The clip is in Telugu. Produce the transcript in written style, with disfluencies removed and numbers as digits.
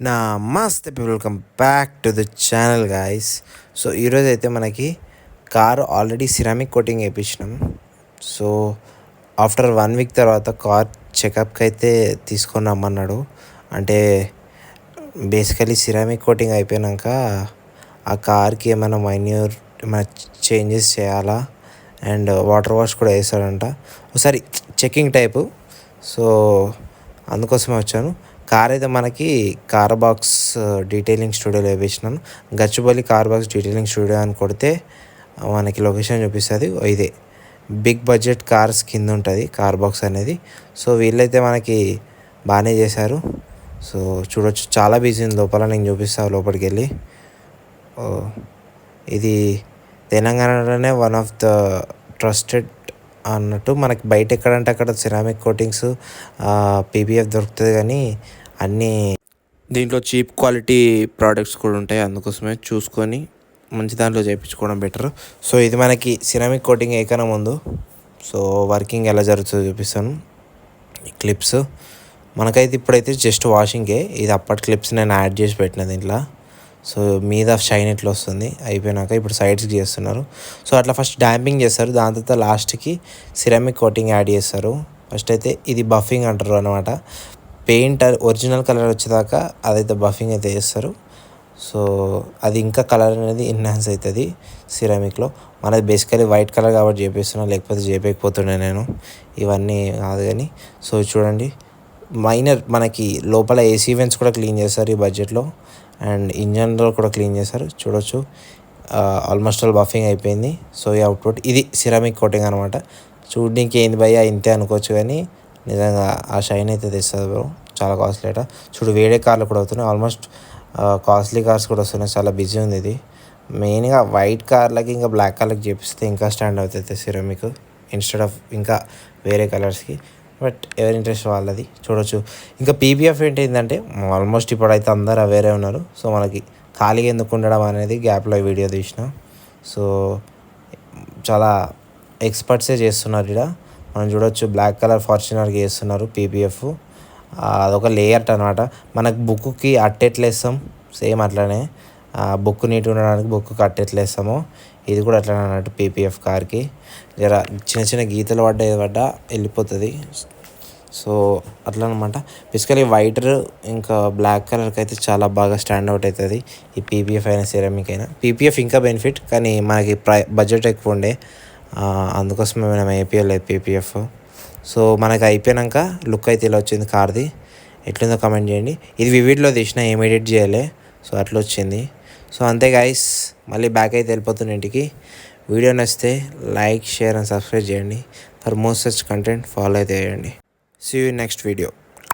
నమస్తే people, welcome back to the channel guys. So ఈరోజు అయితే మనకి కార్ ఆల్రెడీ సిరామిక్ కోటింగ్ వేయించినాం. సో ఆఫ్టర్ 1 వీక్ తర్వాత కార్ చెకప్కి అయితే తీసుకొని రమ్మన్నాడు. అంటే బేసికలీ సిరామిక్ కోటింగ్ అయిపోయాక ఆ కార్కి ఏమైనా ఏమైనా చేంజెస్ చేయాలా అండ్ వాటర్ వాష్ కూడా వేస్తాడంట. ఒకసారి చెకింగ్ టైపు. సో అందుకోసమే వచ్చాను. కార్ అయితే మనకి కార్ బాక్స్ డీటెయిలింగ్ స్టూడియోలో వేయించినాను. Gachibowli car box detailing studio అని కొడితే మనకి లొకేషన్ చూపిస్తుంది. ఇదే బిగ్ బడ్జెట్ కార్స్ కింద ఉంటుంది కార్ బాక్స్ అనేది. సో వీళ్ళైతే మనకి బాగానే చేశారు. సో చూడొచ్చు, చాలా బిజీ ఉంది లోపల. నేను చూపిస్తాను లోపలికి వెళ్ళి. ఇది తెలంగాణలోనే వన్ ఆఫ్ ద ట్రస్టెడ్ అన్నట్టు. మనకి బయట ఎక్కడంటే అక్కడ సిరామిక్ కోటింగ్స్ పీపీఎఫ్ దొరుకుతుంది, కానీ అన్నీ దీంట్లో చీప్ క్వాలిటీ ప్రోడక్ట్స్ కూడా ఉంటాయి. అందుకోసమే చూసుకొని మంచి దాంట్లో చేయించుకోవడం బెటర్. సో ఇది మనకి సిరామిక్ కోటింగ్ ఏకైనా ముందు. సో వర్కింగ్ ఎలా జరుగుతుందో చూపిస్తాను. ఈ క్లిప్స్ మనకైతే ఇప్పుడైతే జస్ట్ వాషింగే. ఇది అప్పటి క్లిప్స్ నేను యాడ్ చేసి పెట్టిన దీంట్లో. సో మీద షైన్ ఇట్లా వస్తుంది. అయిపోయినాక ఇప్పుడు సైడ్స్కి చేస్తున్నారు. సో అట్లా ఫస్ట్ డాంపింగ్ చేస్తారు, దాని తర్వాత లాస్ట్కి సిరామిక్ కోటింగ్ యాడ్ చేస్తారు. ఫస్ట్ అయితే ఇది బఫింగ్ అంటారు అనమాట. పెయింట్ ఒరిజినల్ కలర్ వచ్చేదాకా అదైతే బఫింగ్ అయితే చేస్తారు. సో అది ఇంకా కలర్ అనేది ఎన్హాన్స్ అవుతుంది సిరామిక్లో. మనది బేసికలీ వైట్ కలర్ కాబట్టి చేపిస్తున్నాను, లేకపోతే చేపకపోతుండే నేను. ఇవన్నీ కాదు కానీ. సో చూడండి, మైనర్ మనకి లోపల ఏసీ వెంట్స్ కూడా క్లీన్ చేస్తారు ఈ బడ్జెట్లో, అండ్ ఇంజన్లో కూడా క్లీన్ చేస్తారు. చూడొచ్చు, ఆల్మోస్ట్ ఆల్ బఫింగ్ అయిపోయింది. సో ఈ అవుట్పుట్ ఇది సిరామిక్ కోటింగ్ అనమాట. చూడడానికి ఏంది భయ్యా ఇంతే అనుకోవచ్చు, కానీ నిజంగా ఆ షైన్ అయితే తెస్తుంది బ్రో. చాలా కాస్ట్లీ అట. చూడు, వేరే కార్లు కూడా అవుతున్నాయి. ఆల్మోస్ట్ కాస్ట్లీ కార్స్ కూడా వస్తున్నాయి. చాలా బిజీ ఉంది ఇది. మెయిన్గా వైట్ కార్లకి ఇంకా బ్లాక్ కార్లకి చేపిస్తే ఇంకా స్టాండ్ అవుతుంది సిరామిక్, ఇన్స్టెడ్ ఆఫ్ ఇంకా వేరే కలర్స్కి. బట్ ఎవరి ఇంట్రెస్ట్ వాళ్ళది. చూడొచ్చు, ఇంకా పీపీఎఫ్ ఏంటంటే ఆల్మోస్ట్ ఇప్పుడైతే అందరు అవేరే ఉన్నారు. సో మనకి ఖాళీగా ఎందుకు ఉండడం అనేది గ్యాప్లో వీడియో తీసిన. సో చాలా ఎక్స్పర్ట్సే చేస్తున్నారు ఇక్కడ. మనం చూడొచ్చు, బ్లాక్ కలర్ ఫార్చునర్కి చేస్తున్నారు పీపీఎఫ్. అదొక లేయర్ అనమాట. మనకు బుక్కి అట్టెట్లేస్తాం సేమ్ అట్లనే. బుక్ నీట్గా ఉండడానికి బుక్కి అట్టెట్లేస్తామో ఇది కూడా అట్లనే అన్నట్టు పీపీఎఫ్ కార్కి. జర చిన్న చిన్న గీతలు పడ్డా వెళ్ళిపోతుంది. సో అట్లా అనమాట. బేసికలీ వైట్ ఇంకా బ్లాక్ కలర్కి అయితే చాలా బాగా స్టాండ్ అవుట్ అవుతుంది ఈ పీపీఎఫ్ అయినా సిరామిక్ అయినా. పీపీఎఫ్ ఇంకా బెనిఫిట్, కానీ మనకి బడ్జెట్ ఎక్కువ ఉండే, అందుకోసమే మనం వేపియలేదు పీపీఎఫ్. సో మనకి అయిపోయాక లుక్ అయితే ఇలా వచ్చింది కార్ది. ఎట్లుందో కమెంట్ చేయండి. ఇది వివిడ్లో తీసిన, ఏం ఎడిట్ చేయలే. సో అట్లా వచ్చింది. సో అంతే గైస్, మళ్ళీ బ్యాక్ అయితే వెళ్ళిపోతున్న ఇంటికి. వీడియో నచ్చితే లైక్, షేర్ అండ్ సబ్స్క్రైబ్ చేయండి. For more such content follow అయితే చేయండి. See you next video.